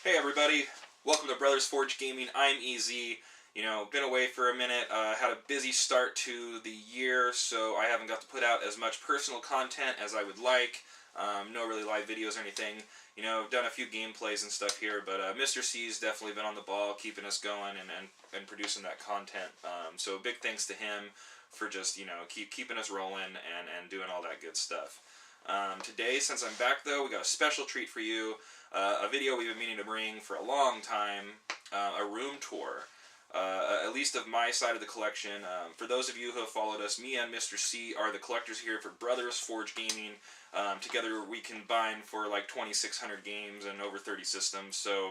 Hey everybody, welcome to Brothers Forge Gaming. I'm EZ. Been away for a minute, had a busy start to the year, so I haven't got to put out as much personal content as I would like. No really live videos or anything. I've done a few gameplays and stuff here, but Mr. C's definitely been on the ball, keeping us going and producing that content. So big thanks to him for just, keeping us rolling and doing all that good stuff. Today, since I'm back though, we got a special treat for you. A video we've been meaning to bring for a long time, a room tour, at least of my side of the collection. For those of you who have followed us, me and Mr. C are the collectors here for Brothers Forge Gaming. Together we combine for like 2,600 games and over 30 systems, so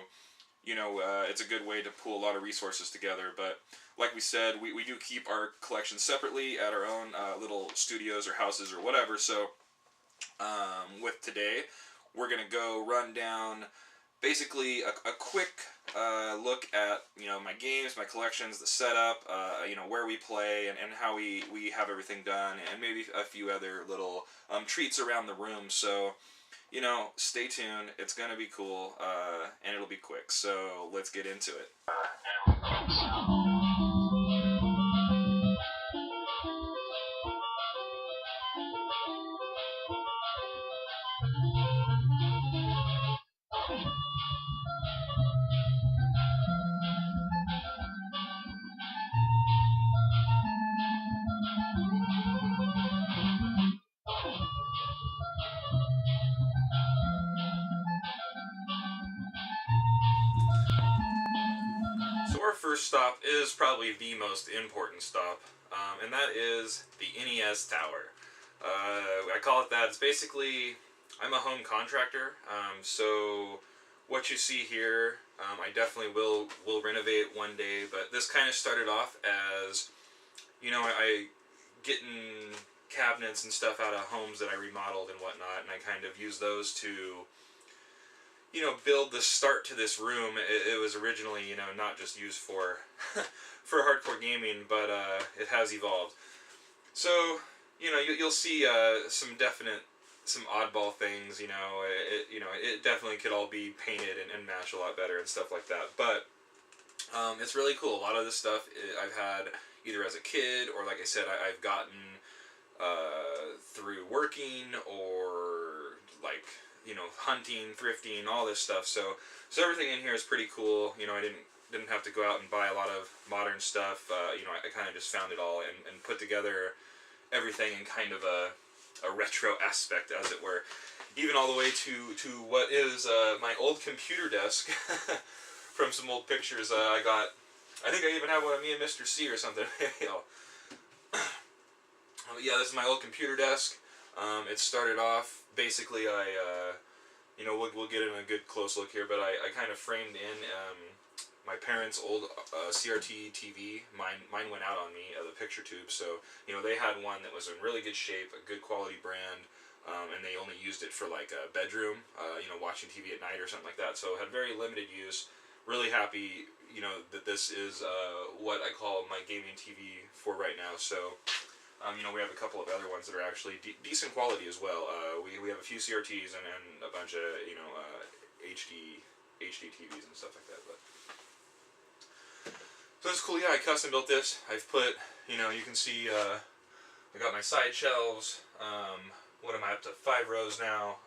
it's a good way to pool a lot of resources together. But like we said, we do keep our collection separately at our own little studios or houses or whatever, so with today, we're going to go run down basically a quick look at, my games, my collections, the setup, where we play and how we have everything done, and maybe a few other little treats around the room. So, stay tuned. It's going to be cool, and it'll be quick. So, let's get into it. So our first stop is probably the most important stop, and that is the NES Tower. I call it that. It's basically, I'm a home contractor, so what you see here, I definitely will renovate one day, but this kind of started off as, I getting cabinets and stuff out of homes that I remodeled and whatnot, and I kind of used those to build the start to this room. It was originally, not just used for for hardcore gaming, but it has evolved. So, you'll see some oddball things. It definitely could all be painted and match a lot better and stuff like that. But it's really cool. A lot of this stuff I've had either as a kid or, like I said, I've gotten through working or like hunting, thrifting, all this stuff. So everything in here is pretty cool. I didn't have to go out and buy a lot of modern stuff. I kind of just found it all and put together everything in kind of a retro aspect, as it were. Even all the way to what is my old computer desk from some old pictures I got. I think I even have one of me and Mr. C or something. Yeah, this is my old computer desk. It started off, basically, we'll get in a good close look here, but I kind of framed in my parents' old CRT TV. Mine went out on me, the picture tube, so, they had one that was in really good shape, a good quality brand, and they only used it for, like, a bedroom, watching TV at night or something like that, so it had very limited use. Really happy, that this is what I call my gaming TV for right now, so... we have a couple of other ones that are actually decent quality as well. We have a few CRTs and a bunch of, HD TVs and stuff like that. But so it's cool. Yeah, I custom built this. I've put, you can see, I got my side shelves. What am I up to? 5 rows now.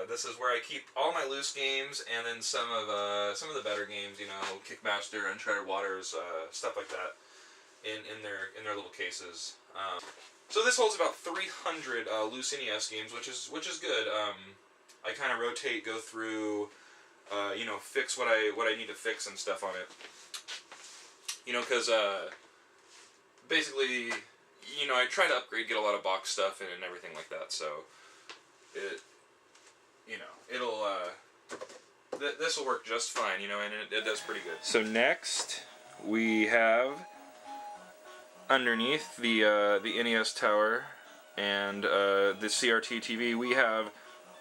This is where I keep all my loose games, and then some of the better games. Kickmaster, Uncharted Waters, stuff like that, in their little cases. So this holds about 300 loose NES games, which is good. I kind of rotate, go through, fix what I need to fix and stuff on it. Because basically, I try to upgrade, get a lot of box stuff and everything like that. So it'll this will work just fine, and it does pretty good. So next we have, underneath the NES Tower and the CRT TV, we have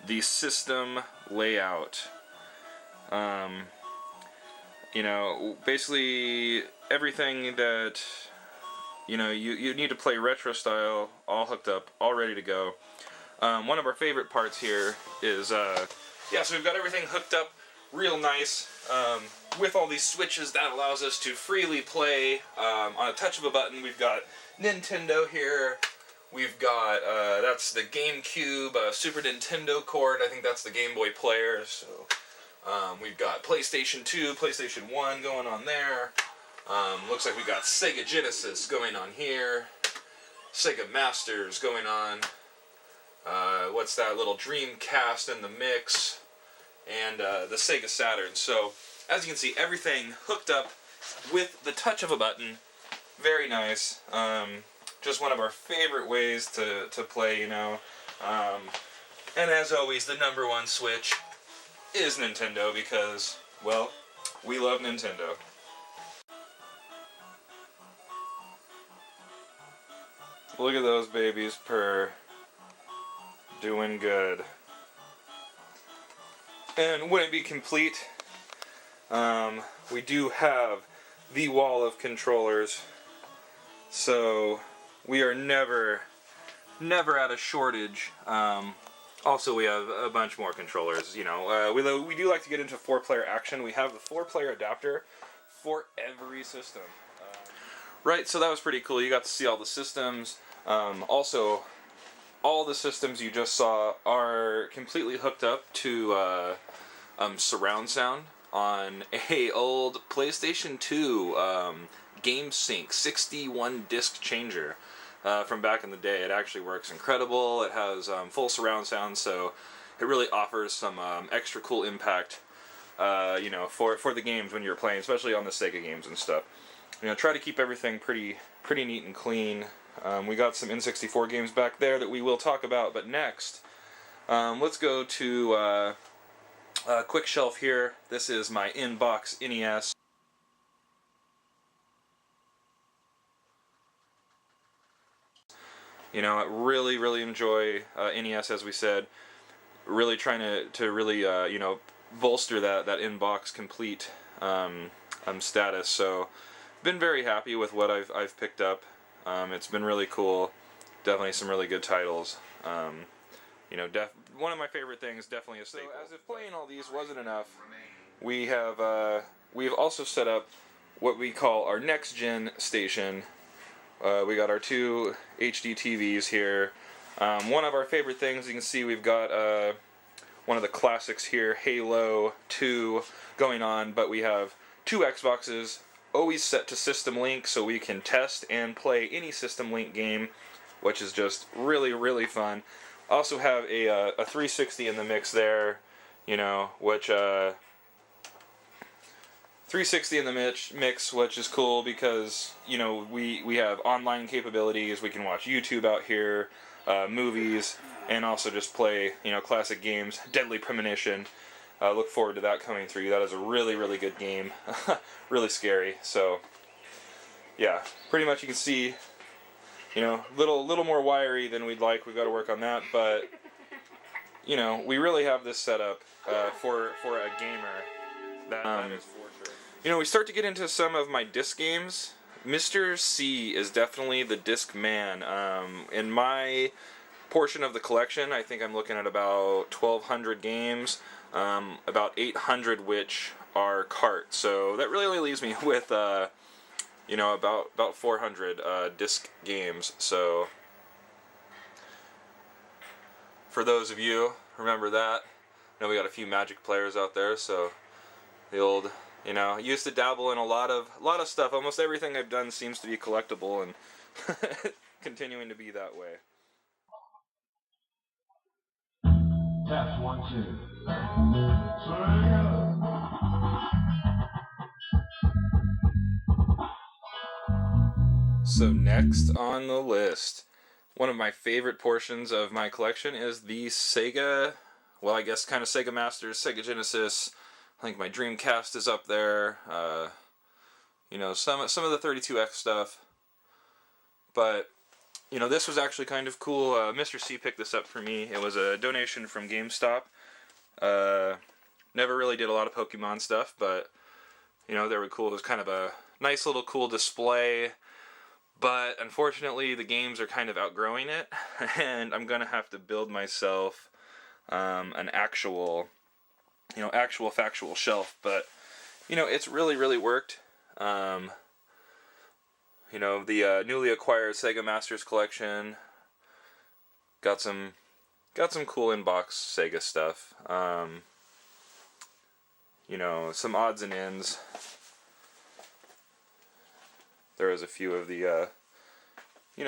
the system layout. Basically everything that you need to play retro style, all hooked up, all ready to go. One of our favorite parts here is, so we've got everything hooked up real nice. With all these switches, that allows us to freely play on a touch of a button. We've got Nintendo here. We've got, that's the GameCube, Super Nintendo cord. I think that's the Game Boy player. So we've got PlayStation 2, PlayStation 1 going on there. Looks like we got Sega Genesis going on here. Sega Masters going on. What's that, little Dreamcast in the mix. And the Sega Saturn. So, as you can see, everything hooked up with the touch of a button. Very nice. Just one of our favorite ways to play, you know. And as always, the number one Switch is Nintendo because, well, we love Nintendo. Look at those babies purr. Doing good. And wouldn't it be complete? We do have the wall of controllers. So we are never at a shortage. Also, we have a bunch more controllers. You know, we do like to get into 4-player action. We have the 4-player adapter for every system. Right, so that was pretty cool. You got to see all the systems. Also, all the systems you just saw are completely hooked up to surround sound on a old PlayStation 2 GameSync 61 disc changer from back in the day. It actually works incredible. It has full surround sound, so it really offers some extra cool impact, you know, for the games when you're playing, especially on the Sega games and stuff. You know, try to keep everything pretty neat and clean. We got some N64 games back there that we will talk about, but next, let's go to a quick shelf here. This is my in-box NES. You know, I really enjoy NES, as we said. Really trying to really, you know, bolster that in-box complete status. So, been very happy with what I've picked up. It's been really cool. Definitely some really good titles. You know, one of my favorite things, definitely a staple. So, as if playing all these wasn't enough, we've also set up what we call our next gen station. We got our 2 HD TVs here. One of our favorite things, you can see we've got one of the classics here, Halo 2 going on, but we have 2 Xboxes, always set to System Link, so we can test and play any System Link game, which is just really fun. Also have a 360 in the mix there, you know, which 360 in the mix, which is cool because, you know, we have online capabilities. We can watch YouTube out here, movies, and also just play, you know, classic games. Deadly Premonition. Look forward to that coming through. That is a really good game. Really scary. So, yeah, pretty much you can see, you know, little more wiry than we'd like. We've got to work on that, but, you know, we really have this set up for a gamer. That is for sure. You know, we start to get into some of my disc games. Mr. C is definitely the disc man. In my portion of the collection, I think I'm looking at about 1,200 games. About 800 which are cart, so that really only leaves me with you know, about 400 disc games. So for those of you remember that, you know, we got a few Magic players out there, so the old, you know, used to dabble in a lot of stuff. Almost everything I've done seems to be collectible and continuing to be that way. Test 1, 2. So next on the list, one of my favorite portions of my collection is the Sega, well, I guess kind of Sega Masters, Sega Genesis. I think my Dreamcast is up there. You know, some of the 32X stuff. But, you know, this was actually kind of cool. Mr. C picked this up for me. It was a donation from GameStop. Never really did a lot of Pokemon stuff, but, you know, they were cool. It was kind of a nice little cool display. But, unfortunately, the games are kind of outgrowing it. And I'm going to have to build myself an actual actual factual shelf, but it's really worked. The newly acquired Sega Masters Collection got some cool inbox Sega stuff. Some odds and ends. There was a few of the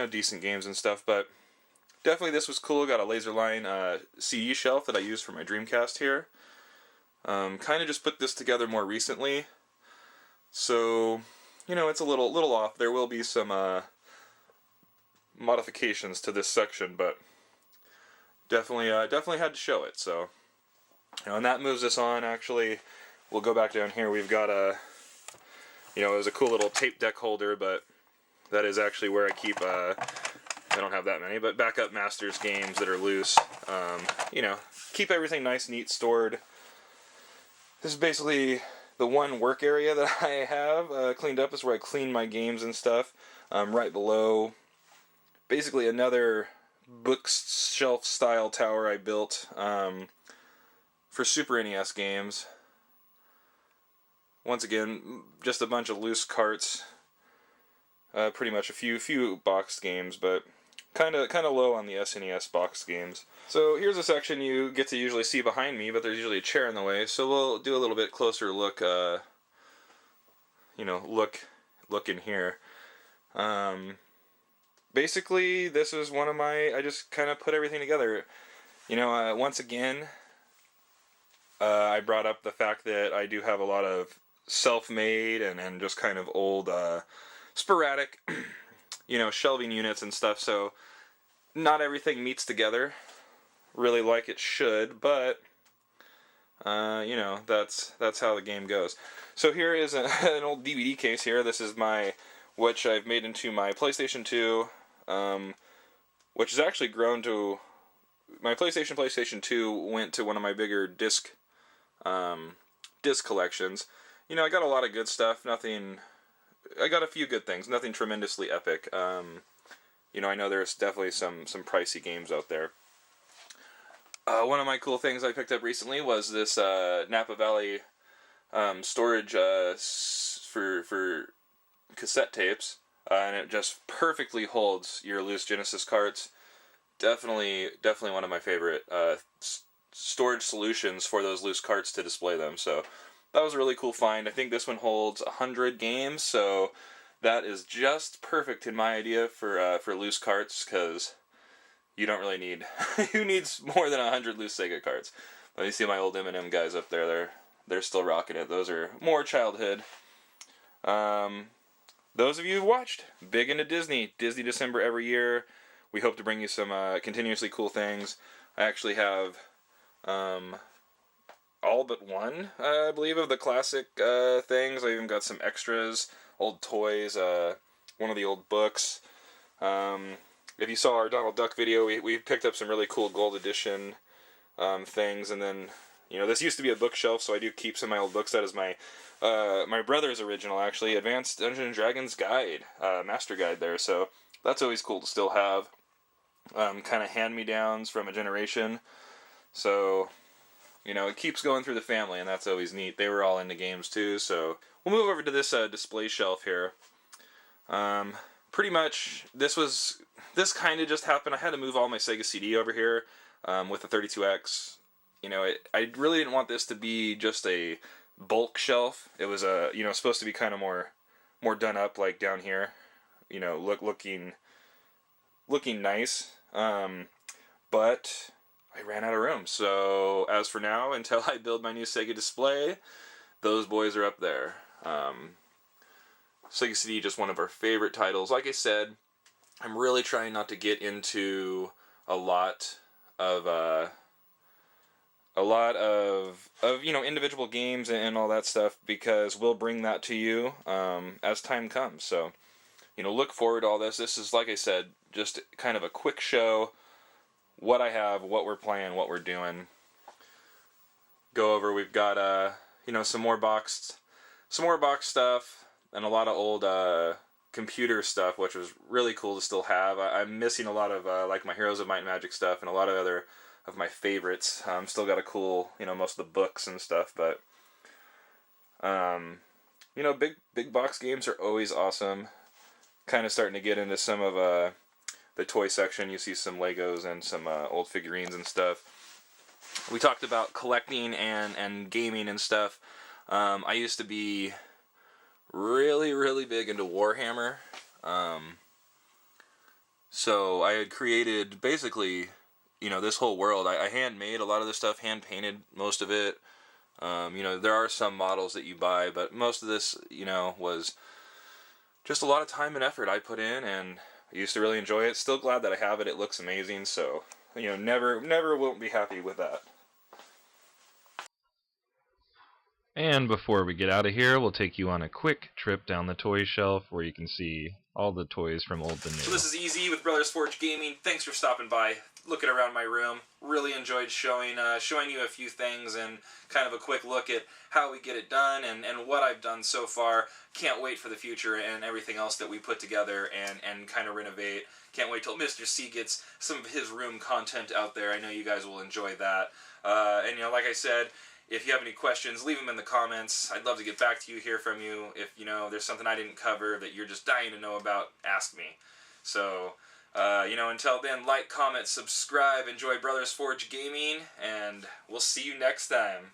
decent games and stuff, but definitely this was cool. Got a Laserline CD shelf that I use for my Dreamcast here. Kind of just put this together more recently, so it's a little off. There will be some modifications to this section, but definitely had to show it. So, and that moves us on. Actually, we'll go back down here. We've got it was a cool little tape deck holder, but that is actually where I keep. I don't have that many, but backup Masters games that are loose. Keep everything nice, neat, stored. This is basically the one work area that I have cleaned up. Is where I clean my games and stuff. Right below, basically another bookshelf style tower I built for Super NES games. Once again, just a bunch of loose carts. Pretty much a few boxed games, but kind of low on the SNES boxed games. So here's a section you get to usually see behind me, but there's usually a chair in the way. So we'll do a little bit closer look. Look in here. Basically, this is one of my. I just kind of put everything together. Once again, I brought up the fact that I do have a lot of self-made and just kind of old, sporadic, shelving units and stuff. So not everything meets together really like it should, but that's how the game goes. So here is an old DVD case here. This is which I've made into my PlayStation 2, which has actually grown to my PlayStation 2 went to one of my bigger disc collections. I got a lot of good stuff. I got a few good things. Nothing tremendously epic. I know there's definitely some pricey games out there. One of my cool things I picked up recently was this Napa Valley storage for cassette tapes, and it just perfectly holds your loose Genesis carts. Definitely one of my favorite storage solutions for those loose carts to display them. So that was a really cool find. I think this one holds 100 games, so that is just perfect in my idea for loose carts, because you don't really need. Who needs more than 100 loose Sega carts? Let me see my old M&M guys up there. They're still rocking it. Those are more childhood. Those of you who watched, big into Disney December every year. We hope to bring you some continuously cool things. I actually have all but one, I believe, of the classic things. I even got some extras, old toys, one of the old books. If you saw our Donald Duck video, we picked up some really cool gold edition things, and then this used to be a bookshelf, so I do keep some of my old books. That is my brother's original, actually, Advanced Dungeons & Dragons Guide, Master Guide there, so that's always cool to still have. Kind of hand-me-downs from a generation, so it keeps going through the family, and that's always neat. They were all into games too, so we'll move over to this display shelf here. Pretty much, this kind of just happened. I had to move all my Sega CD over here with the 32X. I really didn't want this to be just a bulk shelf. It was supposed to be kind of more done up, like down here. Looking nice. But I ran out of room. So as for now, until I build my new Sega display, those boys are up there. Sega CD, just one of our favorite titles. Like I said, I'm really trying not to get into a lot of individual games and all that stuff, because we'll bring that to you as time comes. So, look forward to all this. This is, like I said, just kind of a quick show. What I have, what we're playing, what we're doing. Go over. We've got some more boxed stuff, and a lot of old computer stuff, which was really cool to still have. I'm missing a lot of like my Heroes of Might and Magic stuff, and a lot of other of my favorites. Still got a cool, most of the books and stuff, but big box games are always awesome. Kind of starting to get into some of the toy section. You see some Legos and some old figurines and stuff. We talked about collecting and gaming and stuff. I used to be really, really big into Warhammer. So I had created basically, this whole world. I handmade a lot of this stuff, hand painted most of it. There are some models that you buy, but most of this, was just a lot of time and effort I put in, and I used to really enjoy it. Still glad that I have it. It looks amazing, so, never won't be happy with that. And before we get out of here, we'll take you on a quick trip down the toy shelf where you can see all the toys from old to new. So this is EZ with Brothers Forge Gaming. Thanks for stopping by, looking around my room. Really enjoyed showing you a few things and kind of a quick look at how we get it done and what I've done so far. Can't wait for the future and everything else that we put together and kind of renovate. Can't wait till Mr. C gets some of his room content out there. I know you guys will enjoy that. And like I said, if you have any questions, leave them in the comments. I'd love to get back to you, hear from you. If, there's something I didn't cover that you're just dying to know about, ask me. So, until then, like, comment, subscribe, enjoy Brothers Forge Gaming, and we'll see you next time.